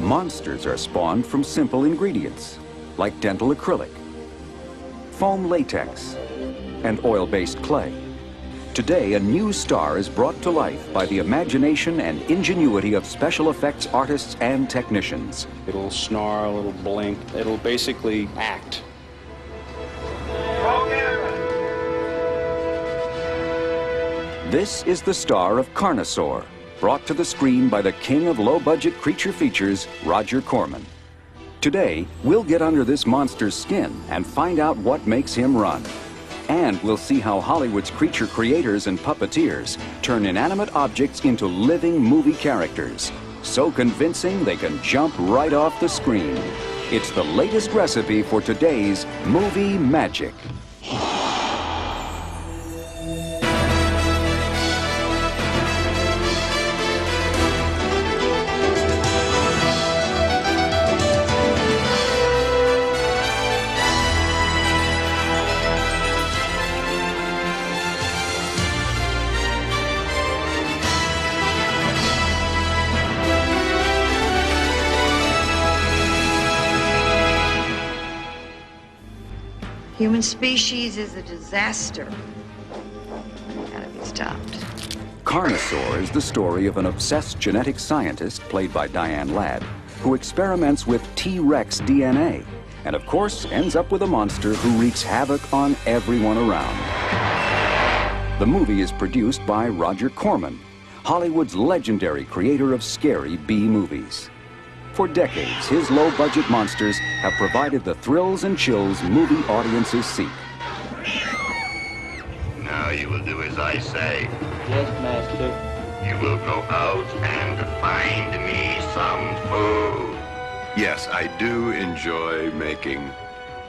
Monsters are spawned from simple ingredients, like dental acrylic, foam latex, and oil-based clay. Today, a new star is brought to life by the imagination and ingenuity of special effects artists and technicians. It'll snarl, it'll blink, it'll basically act. This is the star of Carnosaur, brought to the screen by the king of low-budget creature features, Roger Corman. Today, we'll get under this monster's skin and find out what makes him run. And we'll see how Hollywood's creature creators and puppeteers turn inanimate objects into living movie characters, so convincing they can jump right off the screen. It's the latest recipe for today's movie magic. Human species is a disaster. Gotta be stopped. Carnosaur is the story of an obsessed genetic scientist, played by Diane Ladd, who experiments with T-Rex DNA, and of course ends up with a monster who wreaks havoc on everyone around. The movie is produced by Roger Corman, Hollywood's legendary creator of scary B-movies. For decades, his low-budget monsters have provided the thrills and chills movie audiences seek. Now you will do as I say. Yes, Master. You will go out and find me some food. Yes, I do enjoy making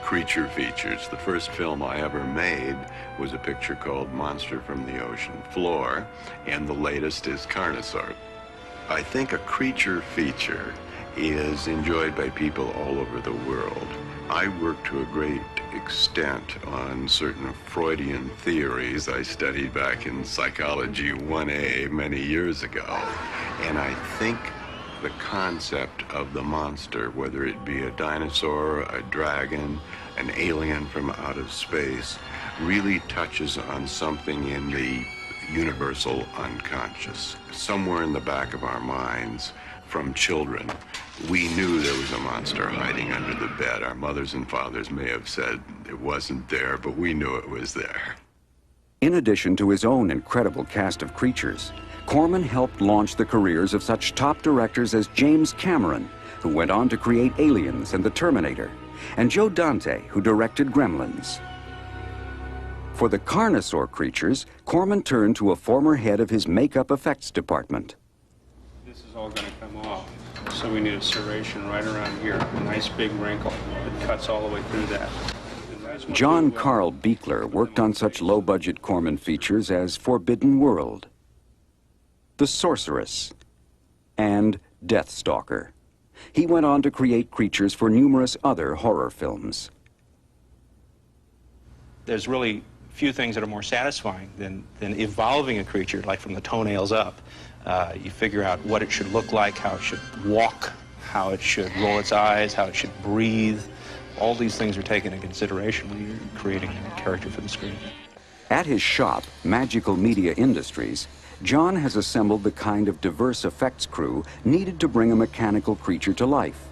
creature features. The first film I ever made was a picture called Monster from the Ocean Floor, and the latest is Carnosaur. I think a creature feature is enjoyed by people all over the world. I work to a great extent on certain Freudian theories I studied back in Psychology 1A many years ago. And I think the concept of the monster, whether it be a dinosaur, a dragon, an alien from out of space, really touches on something in the universal unconscious. Somewhere in the back of our minds, from children, we knew there was a monster hiding under the bed. Our mothers and fathers may have said it wasn't there, but we knew it was there. In addition to his own incredible cast of creatures, Corman helped launch the careers of such top directors as James Cameron, who went on to create Aliens and The Terminator, and Joe Dante, who directed Gremlins. For the Carnosaur creatures, Corman turned to a former head of his makeup effects department. This is all going to come off, so we need a serration right around here, a nice big wrinkle that cuts all the way through that. John Carl Buechler worked on such low-budget Corman features as Forbidden World, The Sorceress, and Deathstalker. He went on to create creatures for numerous other horror films. There's really few things that are more satisfying than evolving a creature, like from the toenails up. You figure out what it should look like, how it should walk, how it should roll its eyes, how it should breathe. All these things are taken into consideration when you're creating a character for the screen. At his shop, Magical Media Industries, John has assembled the kind of diverse effects crew needed to bring a mechanical creature to life.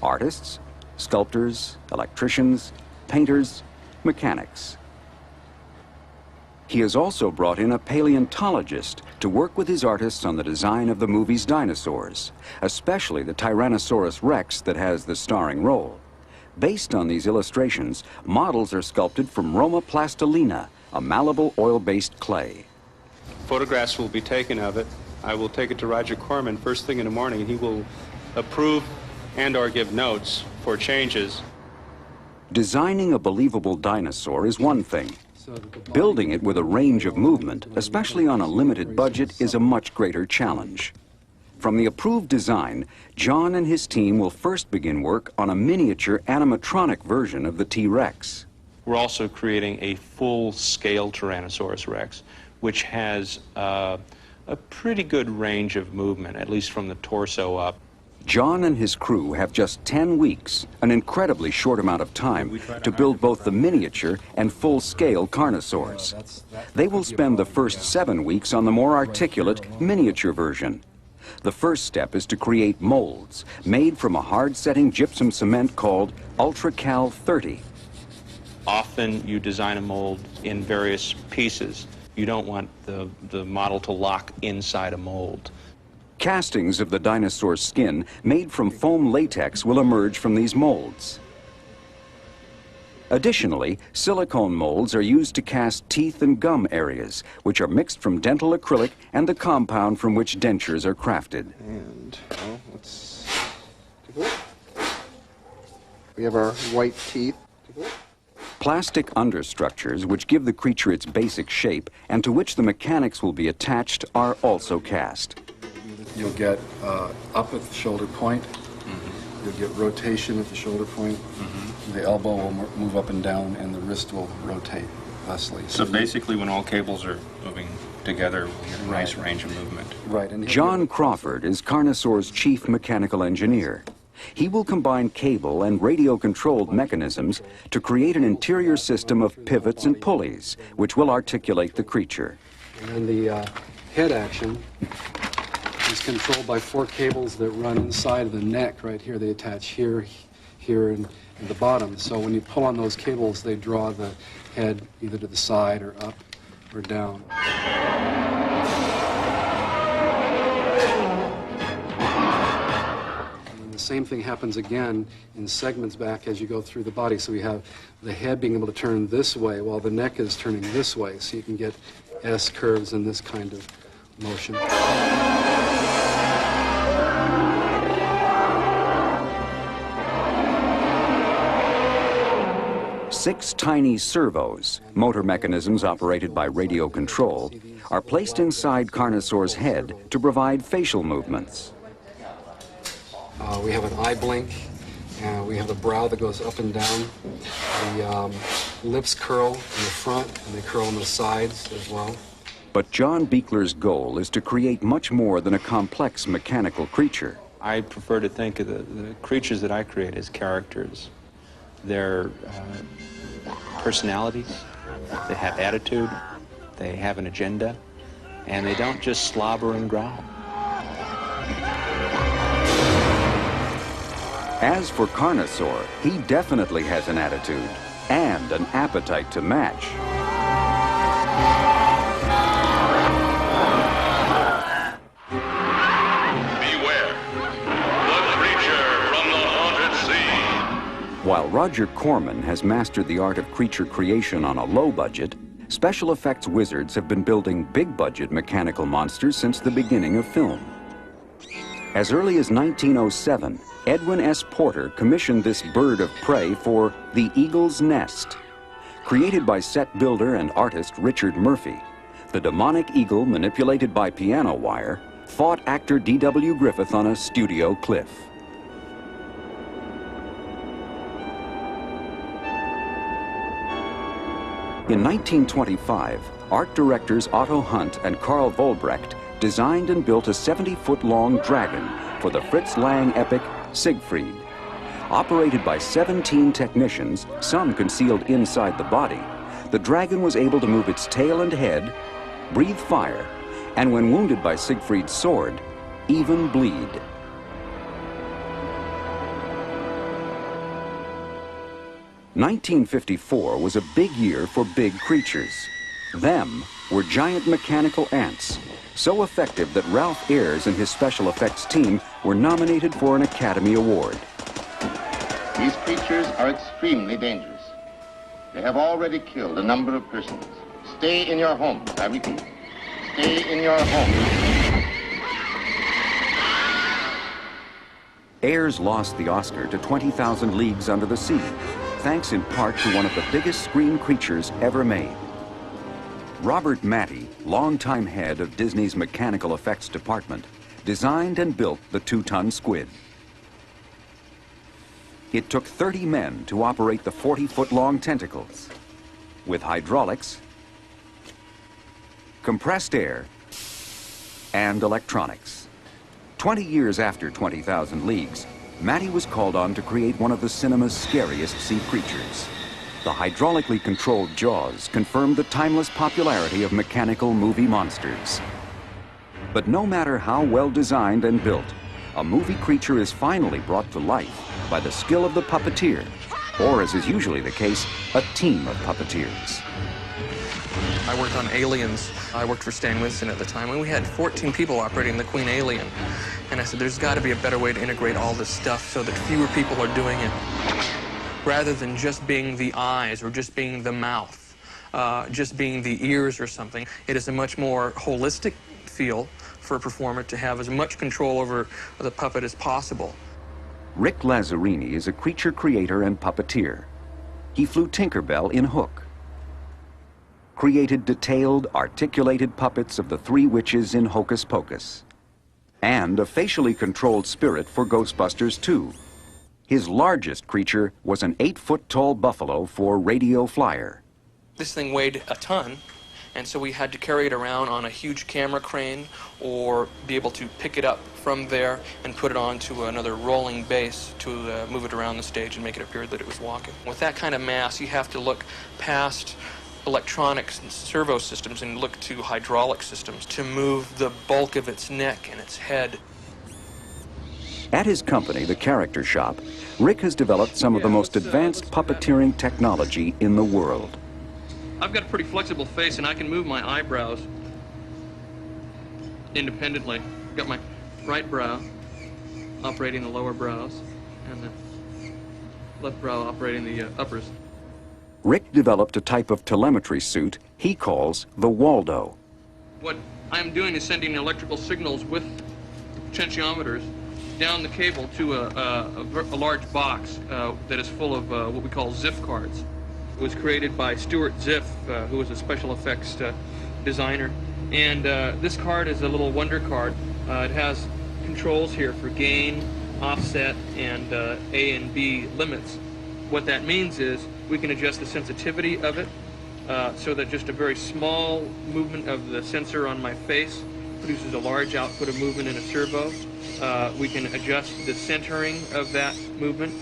Artists, sculptors, electricians, painters, mechanics. He has also brought in a paleontologist to work with his artists on the design of the movie's dinosaurs, especially the Tyrannosaurus Rex that has the starring role. Based on these illustrations, models are sculpted from Roma plastilina, a malleable oil-based clay. Photographs will be taken of it. I will take it to Roger Corman first thing in the morning, and he will approve and/or give notes for changes. Designing a believable dinosaur is one thing. Building it with a range of movement, especially on a limited budget, is a much greater challenge. From the approved design, John and his team will first begin work on a miniature animatronic version of the T-Rex. We're also creating a full-scale Tyrannosaurus Rex, which has a pretty good range of movement, at least from the torso up. John and his crew have just 10 weeks, an incredibly short amount of time, to build both the miniature and full-scale carnosaurs. They will spend the first 7 weeks on the more articulate miniature version. The first step is to create molds made from a hard-setting gypsum cement called Ultracal 30. Often you design a mold in various pieces. You don't want the model to lock inside a mold. Castings of the dinosaur's skin made from foam latex will emerge from these molds. Additionally, silicone molds are used to cast teeth and gum areas, which are mixed from dental acrylic and the compound from which dentures are crafted. And, well, let's take a look. We have our white teeth. Take a look. Plastic understructures, which give the creature its basic shape and to which the mechanics will be attached, are also cast. You'll get up at the shoulder point. You'll get rotation at the shoulder point. The elbow will move up and down, and the wrist will rotate thusly. So basically, when all cables are moving together, we get a nice range of movement. Right. And John Crawford is Carnosaur's chief mechanical engineer. He will combine cable and radio-controlled mechanisms to create an interior system of pivots and pulleys, which will articulate the creature. And the head action is controlled by 4 cables that run inside of the neck right here. They attach here, here, and the bottom. So when you pull on those cables, they draw the head either to the side or up or down. And the same thing happens again in segments back as you go through the body. So we have the head being able to turn this way while the neck is turning this way. So you can get S curves in this kind of motion. 6 tiny servos, motor mechanisms operated by radio control, are placed inside Carnosaur's head to provide facial movements. We have an eye blink, and we have a brow that goes up and down. The lips curl in the front, and they curl on the sides as well. But John Beekler's goal is to create much more than a complex mechanical creature. I prefer to think of the creatures that I create as characters. They're personalities, they have attitude, they have an agenda, and they don't just slobber and growl. As for Carnosaur, he definitely has an attitude and an appetite to match. Beware, the creature from the haunted sea. While Roger Corman has mastered the art of creature creation on a low budget, special effects wizards have been building big-budget mechanical monsters since the beginning of film. As early as 1907, Edwin S. Porter commissioned this bird of prey for The Eagle's Nest. Created by set builder and artist Richard Murphy, the demonic eagle manipulated by piano wire fought actor D.W. Griffith on a studio cliff. In 1925, art directors Otto Hunt and Carl Vollbrecht designed and built a 70-foot-long dragon for the Fritz Lang epic Siegfried. Operated by 17 technicians, some concealed inside the body, the dragon was able to move its tail and head, breathe fire, and when wounded by Siegfried's sword, even bleed. "1954 was a big year for big creatures. Them were giant mechanical ants, so effective that Ralph Ayers and his special effects team were nominated for an Academy Award. These creatures are extremely dangerous. They have already killed a number of persons. Stay in your homes, I repeat. Stay in your homes. Ayers lost the Oscar to 20,000 Leagues Under the Sea, thanks in part to one of the biggest screen creatures ever made. Robert Matty, longtime head of Disney's mechanical effects department, designed and built the 2-ton squid. It took 30 men to operate the 40-foot-long tentacles, with hydraulics, compressed air, and electronics. 20 years after 20,000 Leagues, Matty was called on to create one of the cinema's scariest sea creatures. The hydraulically controlled jaws confirmed the timeless popularity of mechanical movie monsters. But no matter how well designed and built, a movie creature is finally brought to life by the skill of the puppeteer, or as is usually the case, a team of puppeteers. I worked on Aliens. I worked for Stan Winston at the time, and we had 14 people operating the Queen Alien. And I said, there's got to be a better way to integrate all this stuff so that fewer people are doing it. Rather than just being the eyes or just being the mouth, just being the ears or something, it is a much more holistic feel for a performer to have as much control over the puppet as possible. Rick Lazzarini is a creature creator and puppeteer. He flew Tinkerbell in Hook, created detailed, articulated puppets of the three witches in Hocus Pocus, and a facially controlled spirit for Ghostbusters 2. His largest creature was an 8-foot-tall buffalo for Radio Flyer. This thing weighed a ton, and so we had to carry it around on a huge camera crane or be able to pick it up from there and put it onto another rolling base to move it around the stage and make it appear that it was walking. With that kind of mass, you have to look past electronics and servo systems and look to hydraulic systems to move the bulk of its neck and its head. At his company, The Character Shop, Rick has developed some of the most advanced puppeteering technology in the world. I've got a pretty flexible face, and I can move my eyebrows independently. I've got my right brow operating the lower brows, and the left brow operating the uppers. Rick developed a type of telemetry suit he calls the Waldo. What I'm doing is sending electrical signals with potentiometers down the cable to a large box that is full of what we call Ziff cards. It was created by Stuart Ziff, who was a special effects designer. And this card is a little wonder card. It has controls here for gain, offset, and A and B limits. What that means is we can adjust the sensitivity of it so that just a very small movement of the sensor on my face produces a large output of movement in a servo. We can adjust the centering of that movement,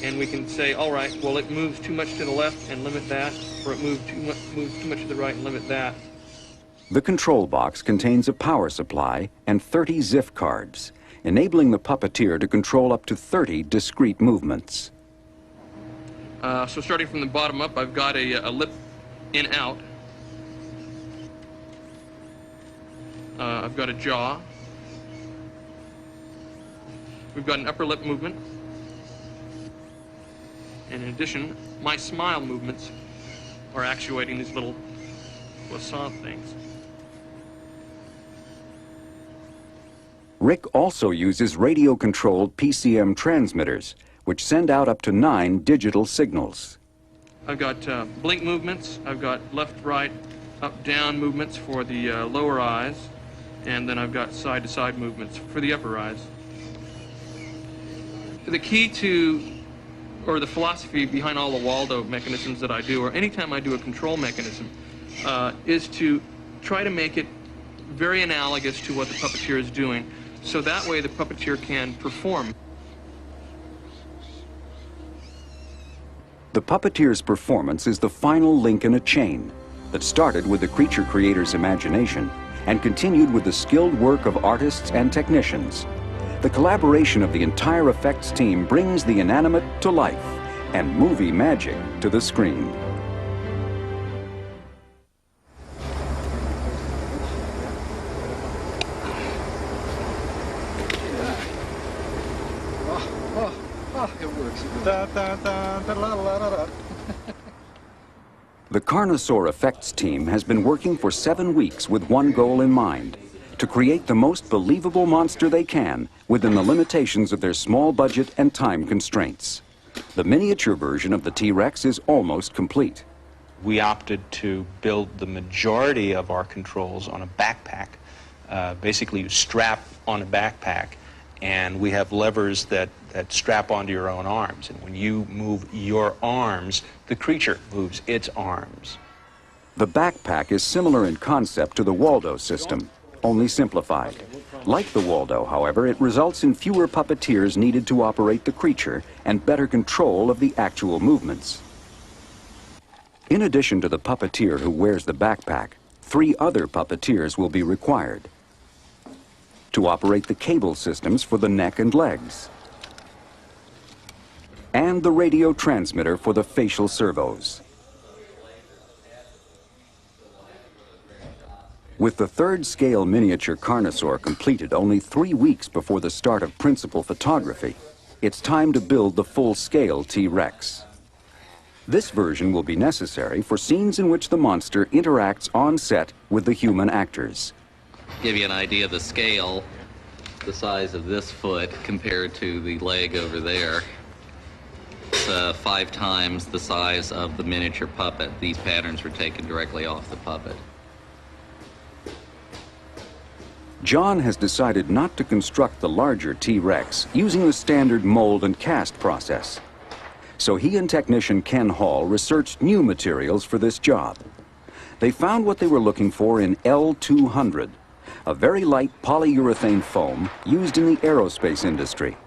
and we can say, all right, well, it moves too much to the left and limit that, or it moves too much to the right and limit that. The control box contains a power supply and 30 Ziff cards, enabling the puppeteer to control up to 30 discrete movements. So starting from the bottom up, I've got a lip in-out. I've got a jaw. We've got an upper lip movement. And in addition, my smile movements are actuating these little croissant things. Rick also uses radio-controlled PCM transmitters, which send out up to 9 digital signals. I've got blink movements. I've got left, right, up, down movements for the lower eyes. And then I've got side-to-side movements for the upper eyes. The key to, or the philosophy behind all the Waldo mechanisms that I do, or anytime I do a control mechanism, is to try to make it very analogous to what the puppeteer is doing, so that way the puppeteer can perform. The puppeteer's performance is the final link in a chain that started with the creature creator's imagination and continued with the skilled work of artists and technicians. The collaboration of the entire effects team brings the inanimate to life and movie magic to the screen. It works. The Carnosaur effects team has been working for 7 weeks with one goal in mind: to create the most believable monster they can within the limitations of their small budget and time constraints. The miniature version of the T-Rex is almost complete. We opted to build the majority of our controls on a backpack. Basically, you strap on a backpack, and we have levers that strap onto your own arms. And when you move your arms, the creature moves its arms. The backpack is similar in concept to the Waldo system, only simplified. Like the Waldo, however, it results in fewer puppeteers needed to operate the creature and better control of the actual movements. In addition to the puppeteer who wears the backpack, 3 other puppeteers will be required to operate the cable systems for the neck and legs, and the radio transmitter for the facial servos. With the 3rd scale miniature Carnosaur completed only 3 weeks before the start of principal photography, it's time to build the full-scale T-Rex. This version will be necessary for scenes in which the monster interacts on set with the human actors. Give you an idea of the scale, the size of this foot compared to the leg over there. It's 5 times the size of the miniature puppet. These patterns were taken directly off the puppet. John has decided not to construct the larger T-Rex using the standard mold and cast process. So he and technician Ken Hall researched new materials for this job. They found what they were looking for in L200, a very light polyurethane foam used in the aerospace industry.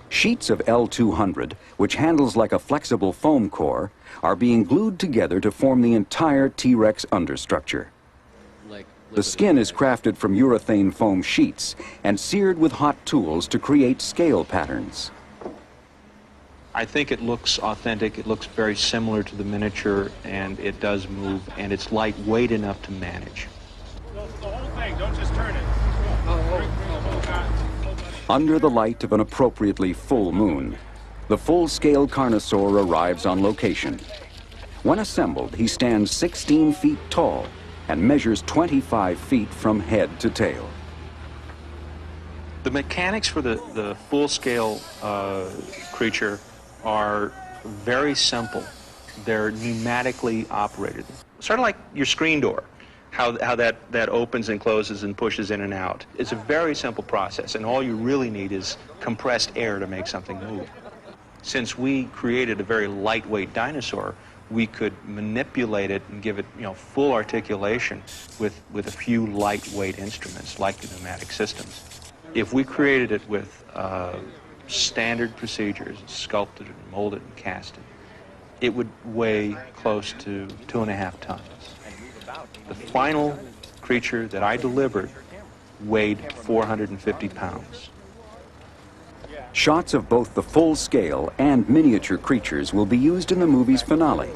Sheets of L200, which handles like a flexible foam core, are being glued together to form the entire T-Rex understructure. The skin is crafted from urethane foam sheets and seared with hot tools to create scale patterns. I think it looks authentic, it looks very similar to the miniature, and it does move, and it's lightweight enough to manage. The whole thing, don't just turn it. Under the light of an appropriately full moon, the full-scale Carnosaur arrives on location. When assembled, he stands 16 feet tall and measures 25 feet from head to tail. The mechanics for the full-scale creature are very simple. They're pneumatically operated. Sort of like your screen door, how that opens and closes and pushes in and out. It's a very simple process, and all you really need is compressed air to make something move. Since we created a very lightweight dinosaur, we could manipulate it and give it, full articulation with a few lightweight instruments like the pneumatic systems. If we created it with standard procedures, sculpted and molded and casted, it would weigh close to 2.5 tons. The final creature that I delivered weighed 450 pounds. Shots of both the full-scale and miniature creatures will be used in the movie's finale,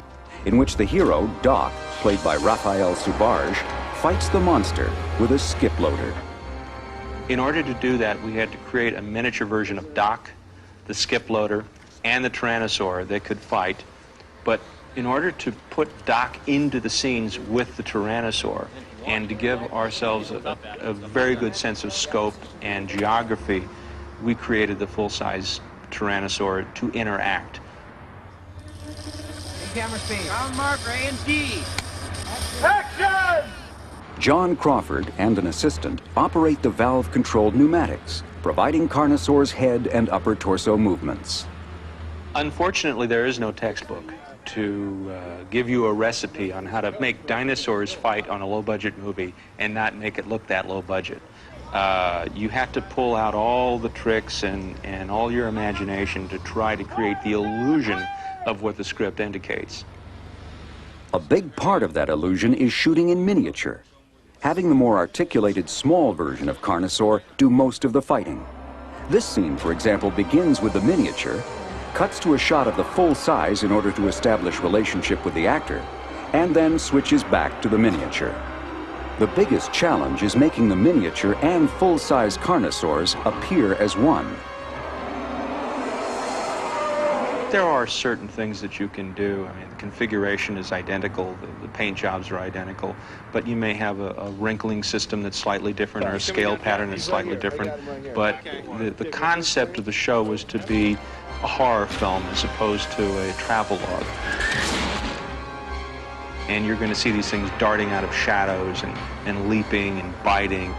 in which the hero, Doc, played by Raphael Subarge, fights the monster with a skip loader. In order to do that, we had to create a miniature version of Doc, the skip loader, and the Tyrannosaur that could fight. But in order to put Doc into the scenes with the Tyrannosaur and to give ourselves a very good sense of scope and geography, we created the full-size Tyrannosaur to interact. Camera speed. Round marker A and D. Action! John Crawford and an assistant operate the valve-controlled pneumatics, providing Carnosaur's head and upper torso movements. Unfortunately, there is no textbook to give you a recipe on how to make dinosaurs fight on a low-budget movie and not make it look that low budget. You have to pull out all the tricks and all your imagination to try to create the illusion of what the script indicates. A big part of that illusion is shooting in miniature, having the more articulated small version of Carnosaur do most of the fighting. This scene, for example, begins with the miniature, cuts to a shot of the full size in order to establish relationship with the actor, and then switches back to the miniature. The biggest challenge is making the miniature and full-size Carnosaurs appear as one. There are certain things that you can do. I mean, the configuration is identical, the paint jobs are identical, but you may have a wrinkling system that's slightly different or a scale pattern that's slightly different. But the concept of the show was to be a horror film as opposed to a travelogue. And you're going to see these things darting out of shadows and leaping and biting.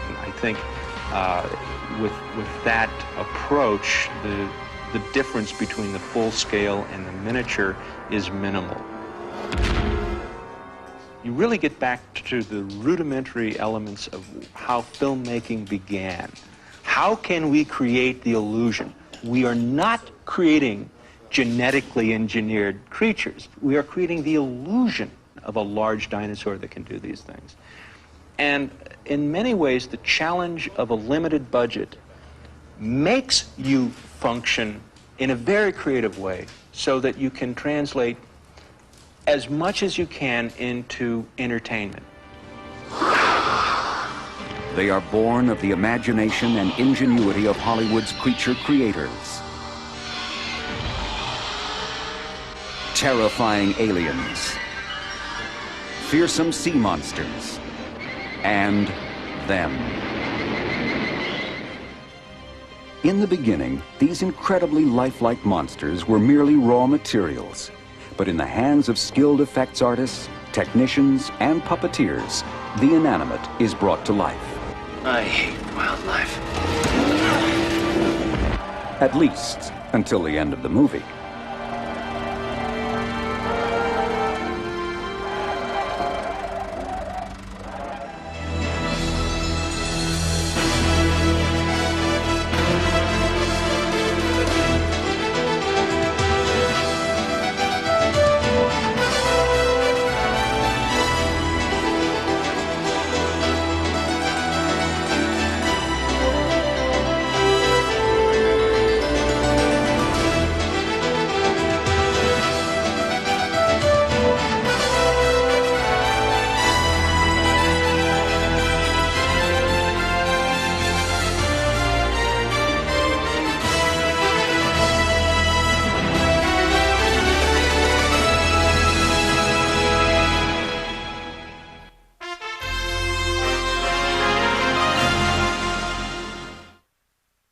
And I think with that approach, the difference between the full scale and the miniature is minimal. you really get back to the rudimentary elements of how filmmaking began. How can we create the illusion? We are not creating genetically engineered creatures. We are creating the illusion of a large dinosaur that can do these things. And in many ways, the challenge of a limited budget makes you function in a very creative way so that you can translate as much as you can into entertainment. They are born of the imagination and ingenuity of Hollywood's creature creators. Terrifying aliens, fearsome sea monsters, and them. In the beginning, these incredibly lifelike monsters were merely raw materials. But in the hands of skilled effects artists, technicians, and puppeteers, the inanimate is brought to life. I hate wildlife. At least until the end of the movie.